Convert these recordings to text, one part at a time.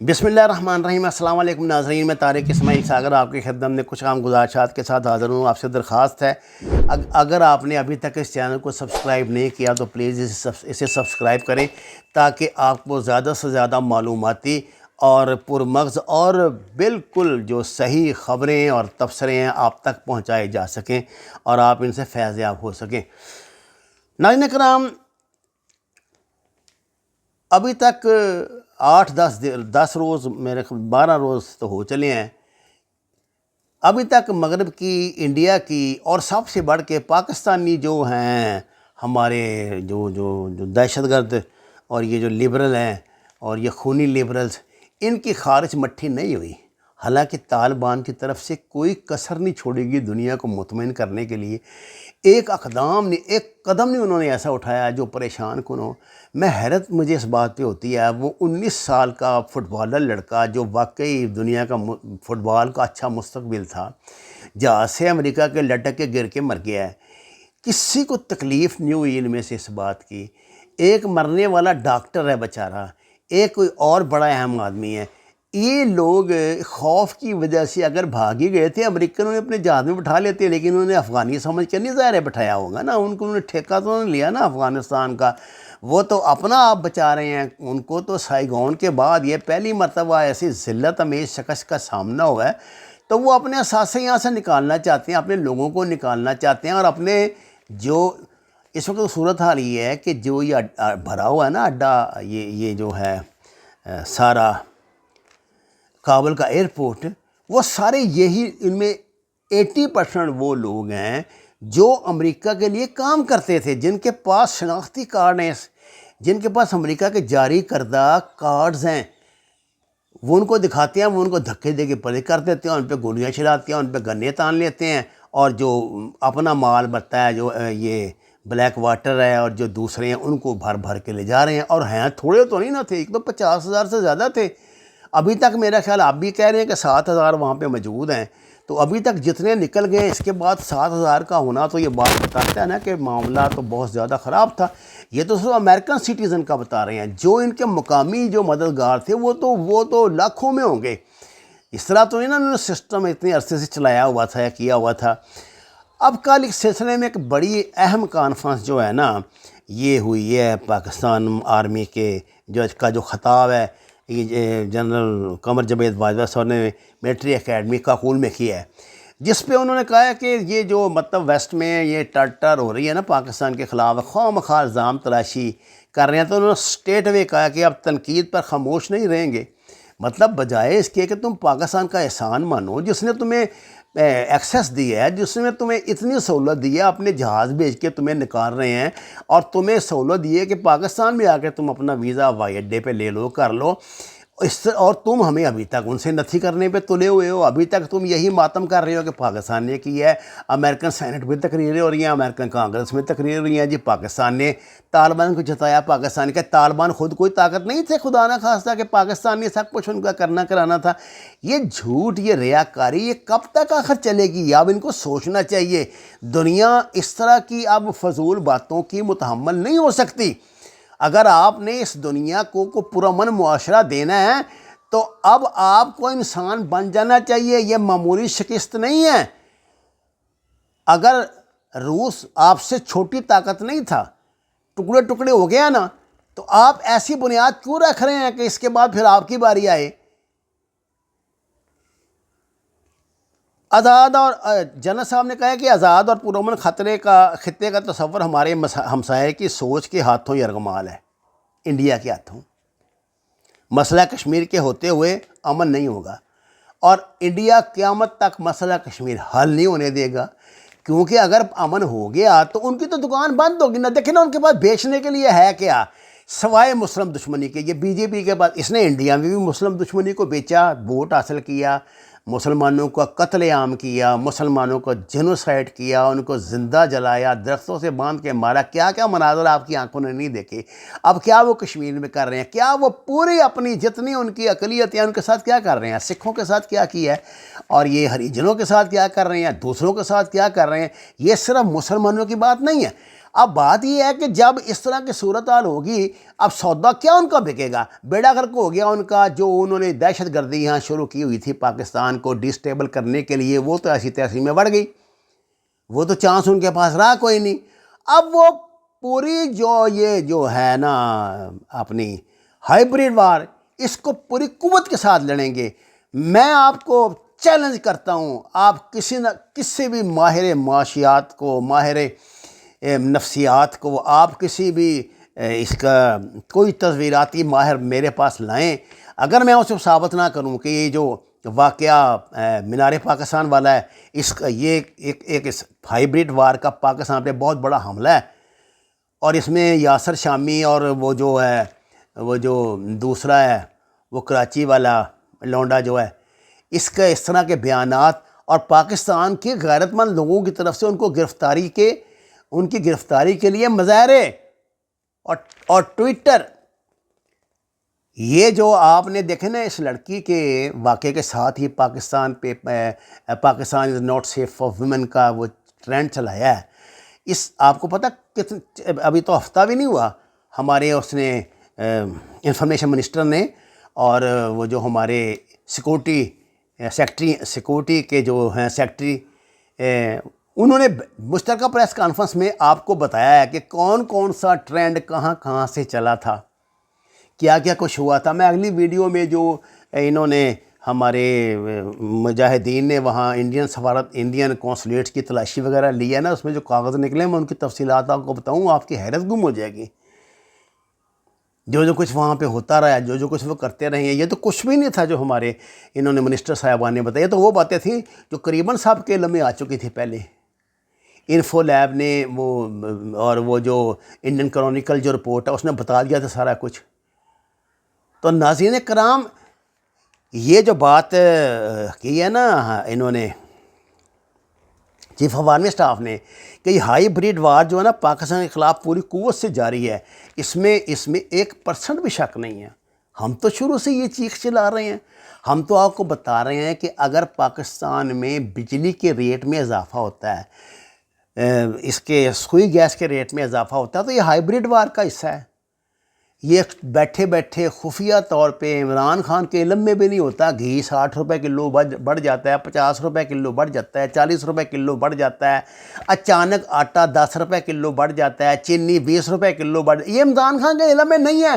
بسم اللہ الرحمن الرحیم۔ السلام علیکم ناظرین، میں طارق اسماعیل ساگر آپ کی خدمت میں کچھ عام گزارشات کے ساتھ حاضر ہوں۔ آپ سے درخواست ہے اگر آپ نے ابھی تک اس چینل کو سبسکرائب نہیں کیا تو پلیز اسے سبسکرائب کریں تاکہ آپ کو زیادہ سے زیادہ معلوماتی اور پرمغز اور بالکل جو صحیح خبریں اور تبصرے ہیں آپ تک پہنچائے جا سکیں اور آپ ان سے فیض یاب ہو سکیں۔ ناظرین کرام، ابھی تک 8-10 روز، میرے 12 روز تو ہو چلے ہیں، ابھی تک مغرب کی، انڈیا کی اور سب سے بڑھ کے پاکستانی جو ہیں ہمارے جو دہشت گرد اور یہ جو لبرل ہیں اور یہ خونی لبرلز، ان کی خارج مٹھی نہیں ہوئی۔ حالانکہ طالبان کی طرف سے کوئی کسر نہیں چھوڑے گی دنیا کو مطمئن کرنے کے لیے، ایک قدم نہیں انہوں نے ایسا اٹھایا جو پریشان کن ہو۔ میں حیرت مجھے اس بات پہ ہوتی ہے، وہ 19 سال کا فٹ بالر لڑکا جو واقعی دنیا کا فٹ بال کا اچھا مستقبل تھا، جہاز سے امریکہ کے لٹک کے گر کے مر گیا ہے۔ کسی کو تکلیف نہیں ہوئی ان میں سے اس بات کی۔ ایک مرنے والا ڈاکٹر ہے بیچارہ، ایک کوئی اور بڑا اہم آدمی ہے۔ یہ لوگ خوف کی وجہ سے اگر بھاگ ہی گئے تھے، امریکن انہیں اپنے جہاز میں بٹھا لیتے، لیکن انہوں نے افغانی سمجھ کے نہیں ظاہر بٹھایا ہوگا نا، انہوں نے ٹھیکہ تو نہیں لیا نا افغانستان کا، وہ تو اپنا آپ بچا رہے ہیں۔ ان کو تو سائیگون کے بعد یہ پہلی مرتبہ ایسی ذلت امیز شکست کا سامنا ہوا ہے، تو وہ اپنے اثاثے یہاں سے نکالنا چاہتے ہیں، اپنے لوگوں کو نکالنا چاہتے ہیں، اور اپنے جو اس وقت صورتحال یہ ہے کہ جو یہ بھرا ہوا ہے نا اڈا، یہ جو ہے سارا کابل کا ایئرپورٹ، وہ سارے یہی ان میں 80% وہ لوگ ہیں جو امریکہ کے لیے کام کرتے تھے، جن کے پاس شناختی کارڈ ہیں، جن کے پاس امریکہ کے جاری کردہ کارڈز ہیں، وہ ان کو دکھاتے ہیں، وہ ان کو دھکے دے کے پرے کر دیتے ہیں، ان پہ گولیاں چلاتے ہیں، ان پہ گنے تان لیتے ہیں، اور جو اپنا مال بڑھتا ہے، جو یہ بلیک واٹر ہے اور جو دوسرے ہیں، ان کو بھر بھر کے لے جا رہے ہیں۔ اور ہیں تھوڑے تو نہیں نہ تھے، ایک تو 50,000 سے زیادہ تھے۔ ابھی تک میرا خیال آپ بھی کہہ رہے ہیں کہ 7,000 وہاں پہ موجود ہیں، تو ابھی تک جتنے نکل گئے، اس کے بعد 7,000 کا ہونا تو یہ بات بتاتا ہے نا کہ معاملہ تو بہت زیادہ خراب تھا۔ یہ تو صرف امریکن سٹیزن کا بتا رہے ہیں، جو ان کے مقامی جو مددگار تھے وہ تو لاکھوں میں ہوں گے۔ اس طرح تو نہیں نا انہوں نے سسٹم اتنے عرصے سے چلایا ہوا تھا یا کیا ہوا تھا۔ اب کل اس سلسلے میں ایک بڑی اہم کانفرنس جو ہے نا یہ ہوئی ہے پاکستان آرمی کے جو خطاب ہے، یہ جنرل قمر جاوید باجوہ صاحب نے ملٹری اکیڈمی کاکول میں کیا ہے، جس پہ انہوں نے کہا ہے کہ یہ جو مطلب ویسٹ میں یہ ٹر ہو رہی ہے نا پاکستان کے خلاف، خواہ مخواہ الزام تلاشی کر رہے ہیں، تو انہوں نے اسٹیٹ وے کہا کہ اب تنقید پر خاموش نہیں رہیں گے۔ مطلب بجائے اس کے کہ تم پاکستان کا احسان مانو جس نے تمہیں ایکسیس دی ہے، جس نے تمہیں اتنی سہولت دی ہے، اپنے جہاز بھیج کے تمہیں نکال رہے ہیں، اور تمہیں سہولت دی ہے کہ پاکستان میں آ کے تم اپنا ویزا ہوائی اڈے پہ لے لو، کر لو، اور تم ہمیں ابھی تک ان سے نتھی کرنے پہ تلے ہوئے ہو۔ ابھی تک تم یہی ماتم کر رہے ہو کہ پاکستان نے کی ہے، امریکن سینٹ میں تقریریں ہو رہی ہیں، امریکن کانگریس میں تقریریں ہو رہی ہیں، جی پاکستان نے طالبان کو جتایا، پاکستان کے طالبان خود کوئی طاقت نہیں تھے خدا نہ خواستہ کہ پاکستان نے سب کچھ ان کا کرنا کرانا تھا۔ یہ جھوٹ، یہ ریاکاری، یہ کب تک آخر چلے گی؟ اب ان کو سوچنا چاہیے، دنیا اس طرح کی اب فضول باتوں کی متحمل نہیں ہو سکتی۔ اگر آپ نے اس دنیا کو پرامن معاشرہ دینا ہے تو اب آپ کو انسان بن جانا چاہیے، یہ معمولی شکست نہیں ہے۔ اگر روس آپ سے چھوٹی طاقت نہیں تھا، ٹکڑے ٹکڑے ہو گیا نا، تو آپ ایسی بنیاد کیوں رکھ رہے ہیں کہ اس کے بعد پھر آپ کی باری آئے؟ آزاد، اور جنرل صاحب نے کہا کہ آزاد اور پرامن خطے کا تصور ہمارے ہمسائے کی سوچ کے ہاتھوں یرغمال ہے، انڈیا کے ہاتھوں۔ مسئلہ کشمیر کے ہوتے ہوئے امن نہیں ہوگا، اور انڈیا قیامت تک مسئلہ کشمیر حل نہیں ہونے دے گا، کیونکہ اگر امن ہو گیا تو ان کی تو دکان بند ہوگی نا۔ دیکھیں نا ان کے پاس بیچنے کے لیے ہے کیا سوائے مسلم دشمنی کے؟ یہ بی جے پی کے پاس، اس نے انڈیا میں بھی مسلم دشمنی کو بیچا، ووٹ حاصل کیا، مسلمانوں کا قتل عام کیا، مسلمانوں کو جینوسائیڈ کیا، ان کو زندہ جلایا، درختوں سے باندھ کے مارا، کیا کیا مناظر آپ کی آنکھوں نے نہیں دیکھے۔ اب کیا وہ کشمیر میں کر رہے ہیں؟ کیا وہ پوری اپنی جتنی ان کی اقلیت ہے ان کے ساتھ کیا کر رہے ہیں؟ سکھوں کے ساتھ کیا کیا ہے، اور یہ ہریجنوں کے ساتھ کیا کر رہے ہیں، دوسروں کے ساتھ کیا کر رہے ہیں؟ یہ صرف مسلمانوں کی بات نہیں ہے۔ اب بات یہ ہے کہ جب اس طرح کی صورتحال ہوگی، اب سودا کیا ان کا بکے گا؟ بیڑا غرق ہو گیا ان کا، جو انہوں نے دہشت گردی یہاں شروع کی ہوئی تھی پاکستان کو ڈسٹیبل کرنے کے لیے، وہ تو ایسی تیسی میں بڑھ گئی، وہ تو چانس ان کے پاس رہا کوئی نہیں۔ اب وہ پوری یہ جو ہے نا اپنی ہائیبریڈ وار، اس کو پوری قوت کے ساتھ لڑیں گے۔ میں آپ کو چیلنج کرتا ہوں، آپ کسی بھی ماہر معاشیات کو، ماہر نفسیات کو، آپ کسی بھی اس کا کوئی تصویراتی ماہر میرے پاس لائیں، اگر میں اسے ثابت نہ کروں کہ یہ جو واقعہ مینار پاکستان والا ہے، اس کا یہ ایک ہائیبریڈ وار کا پاکستان پہ بہت بڑا حملہ ہے، اور اس میں یاسر شامی اور وہ جو ہے، وہ جو دوسرا ہے وہ کراچی والا لونڈا جو ہے، اس طرح کے بیانات اور پاکستان کے غیرت مند لوگوں کی طرف سے ان کی گرفتاری کے لیے مظاہرے اور ٹویٹر، یہ جو آپ نے دیکھے نا اس لڑکی کے واقعے کے ساتھ ہی Pakistan is not safe for women کا وہ ٹرینڈ چلایا ہے۔ آپ کو پتہ ابھی تو ہفتہ بھی نہیں ہوا، ہمارے اس نے انفارمیشن منسٹر نے اور وہ جو ہمارے سیکورٹی کے جو ہیں سیکٹری، انہوں نے مشترکہ پریس کانفرنس میں آپ کو بتایا ہے کہ کون کون سا ٹرینڈ کہاں سے چلا تھا، کیا کچھ ہوا تھا۔ میں اگلی ویڈیو میں جو انہوں نے ہمارے مجاہدین نے وہاں انڈین قونصلیٹس کی تلاشی وغیرہ لی ہے نا، اس میں جو کاغذ نکلے میں ان کی تفصیلات آپ کو بتاؤں، آپ کی حیرت گم ہو جائے گی۔ جو کچھ وہاں پہ ہوتا رہا ہے، جو کچھ وہ کرتے رہے ہیں، یہ تو کچھ بھی نہیں تھا جو ہمارے انہوں نے منسٹر صاحبان نے بتایا، تو وہ باتیں تھیں جو قریباً صاحب کے علم میں آ چکی تھی پہلے۔ انفو لیب نے اور وہ جو انڈین کرونیکل جو رپورٹ ہے اس نے بتا دیا تھا سارا کچھ۔ تو ناظرین کرام، یہ جو بات کی ہے نا انہوں نے چیف آف آرمی اسٹاف نے کہ یہ ہائی بریڈ وار جو ہے نا پاکستان کے خلاف پوری قوت سے جاری ہے، اس میں 1% بھی شک نہیں ہے۔ ہم تو شروع سے یہ چیخ چلا رہے ہیں، ہم تو آپ کو بتا رہے ہیں کہ اگر پاکستان میں بجلی کے ریٹ میں اضافہ ہوتا ہے، اس کے سوئی گیس کے ریٹ میں اضافہ ہوتا ہے، تو یہ ہائیبریڈ وار کا حصہ ہے۔ یہ بیٹھے خفیہ طور پہ عمران خان کے علم میں بھی نہیں ہوتا، گھی 60 روپے کلو بڑھ جاتا ہے، 50 روپے کلو بڑھ جاتا ہے، 40 روپے کلو بڑھ جاتا ہے، اچانک آٹا 10 روپے کلو بڑھ جاتا ہے، چینی 20 روپے کلو یہ عمران خان کے علم میں نہیں ہے۔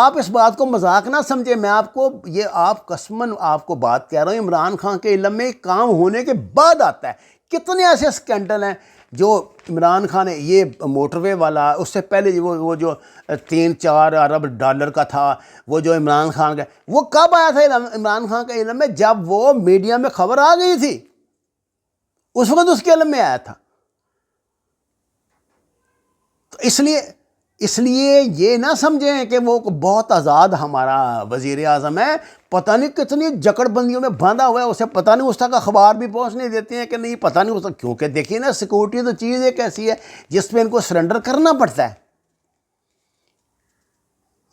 آپ اس بات کو مذاق نہ سمجھیں، میں آپ قسماً آپ کو بات کہہ رہا ہوں، عمران خان کے علم میں کام ہونے کے بعد آتا ہے۔ کتنے ایسے اسکینڈل ہیں جو عمران خان نے، یہ موٹر وے والا، اس سے پہلے وہ جو 3-4 ارب ڈالر کا تھا، وہ جو عمران خان کا، وہ کب آیا تھا عمران خان کے علم میں؟ جب وہ میڈیا میں خبر آ گئی تھی، اس وقت اس کے علم میں آیا تھا۔ تو اس لیے یہ نہ سمجھیں کہ وہ بہت آزاد ہمارا وزیر اعظم ہے، پتہ نہیں کتنی جکڑ بندیوں میں باندھا ہوا ہے، اسے پتہ نہیں اس تک اخبار بھی پہنچنے دیتے ہیں کہ نہیں، پتہ نہیں اس تک، کیونکہ دیکھیے نا سیکورٹی تو چیز ایک ایسی ہے جس پہ ان کو سرنڈر کرنا پڑتا ہے۔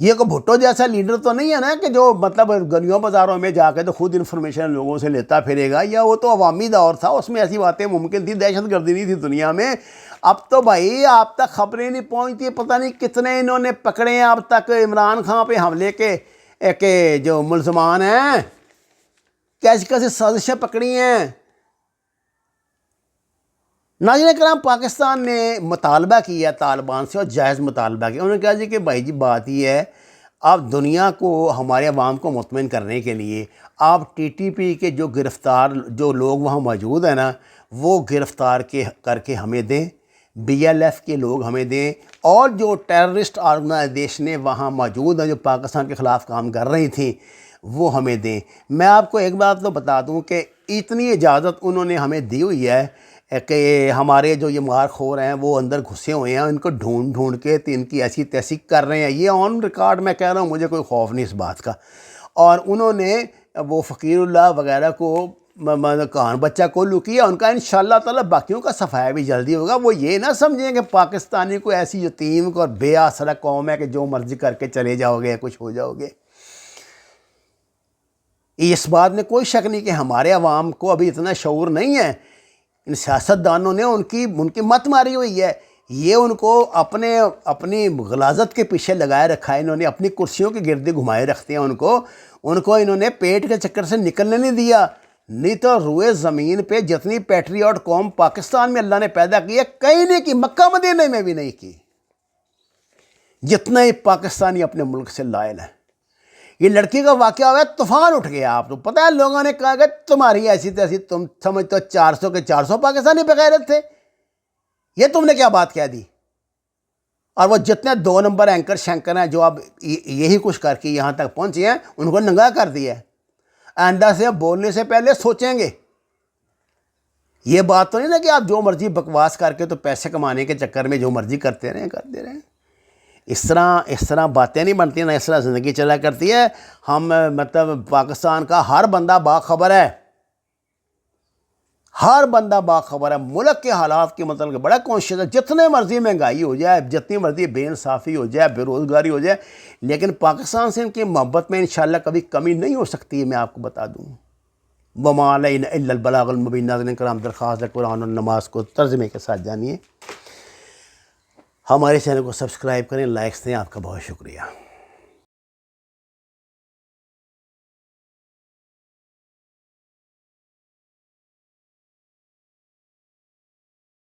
یہ کوئی بھٹو جیسا لیڈر تو نہیں ہے نا کہ جو مطلب گلیوں بازاروں میں جا کے تو خود انفارمیشن لوگوں سے لیتا پھرے گا، یا وہ تو عوامی دور تھا، اس میں ایسی باتیں ممکن تھی، دہشت گردی نہیں تھی دنیا میں۔ اب تو بھائی آپ تک خبریں نہیں پہنچتی، پتہ نہیں کتنے انہوں نے پکڑے ہیں اب تک عمران خان پہ حملے کے جو ملزمان ہیں، کیسی سازشیں پکڑی ہیں۔ ناظرین کرام، پاکستان نے مطالبہ کیا طالبان سے، اور جائز مطالبہ کیا۔ انہوں نے کہا جی کہ بھائی جی بات یہ ہے، آپ دنیا کو، ہمارے عوام کو مطمئن کرنے کے لیے آپ ٹی ٹی پی کے جو گرفتار جو لوگ وہاں موجود ہیں نا، وہ گرفتار کر کے ہمیں دیں، بی ایل ایف کے لوگ ہمیں دیں، اور جو ٹیررسٹ آرگنائزیشنیں وہاں موجود ہیں جو پاکستان کے خلاف کام کر رہی تھیں، وہ ہمیں دیں۔ میں آپ کو ایک بات تو بتا دوں کہ اتنی اجازت انہوں نے ہمیں دی ہوئی ہے کہ ہمارے جو یہ مار خور ہیں وہ اندر گھسے ہوئے ہیں، ان کو ڈھونڈ کے ان کی ایسی تیسی کر رہے ہیں۔ یہ آن ریکارڈ میں کہہ رہا ہوں، مجھے کوئی خوف نہیں اس بات کا۔ اور انہوں نے وہ فقیر اللہ وغیرہ کو، کہان بچہ کو لکیا، ان کا انشاءاللہ تعالی باقیوں کا صفایا بھی جلدی ہوگا۔ وہ یہ نہ سمجھیں کہ پاکستانی کو ایسی یتیم اور بے آسرا قوم ہے کہ جو مرضی کر کے چلے جاؤ گے، کچھ ہو جاؤ گے۔ اس بات میں کوئی شک نہیں کہ ہمارے عوام کو ابھی اتنا شعور نہیں ہے، ان سیاستدانوں نے ان کی مت ماری ہوئی ہے۔ یہ ان کو اپنی غلاظت کے پیچھے لگائے رکھا ہے، انہوں نے اپنی کرسیوں کے گردے گھمائے رکھتے ہیں ان کو انہوں نے پیٹ کے چکر سے نکلنے نہیں دیا. نہیں تو روئے زمین پہ جتنی پیٹریوٹ قوم پاکستان میں اللہ نے پیدا کی ہے کہیں نہیں کی، مکہ مدینہ میں بھی نہیں کی، جتنا ہی پاکستانی اپنے ملک سے لائل ہے. یہ لڑکی کا واقعہ ہوا ہے، طوفان اٹھ گیا. آپ کو پتہ ہے لوگوں نے کہا کہ تمہاری ایسی تیسی، تم سمجھتے ہو 400 کے 400 پاکستانی بغیرت تھے، یہ تم نے کیا بات کہہ دی. اور وہ جتنے 2 نمبر اینکر شینکر ہیں جو اب یہی کچھ کر کے یہاں تک پہنچے ہیں، ان کو ننگا کر دیا ہے. آئندہ سے بولنے سے پہلے سوچیں گے. یہ بات تو نہیں نا کہ آپ جو مرضی بکواس کر کے تو پیسے کمانے کے چکر میں جو مرضی کرتے رہیں. اس طرح باتیں نہیں بنتی نا، اس طرح زندگی چلا کرتی ہے. ہم مطلب پاکستان کا ہر بندہ باخبر ہے، ہر بندہ باخبر ہے ملک کے حالات کے مطلب کہ بڑا کانشیس ہے. جتنے مرضی مہنگائی ہو جائے، جتنی مرضی بے انصافی ہو جائے، بے روزگاری ہو جائے، لیکن پاکستان سے ان کی محبت میں انشاءاللہ کبھی کمی نہیں ہو سکتی ہے. میں آپ کو بتا دوں. وما علینا الا البلاغ المبین. ناظرین کرام، درخواست ہے قرآن اور نماز کو ترجمے کے ساتھ جانیے. ہمارے چینل کو سبسکرائب کریں، لائکس دیں. آپ کا بہت شکریہ.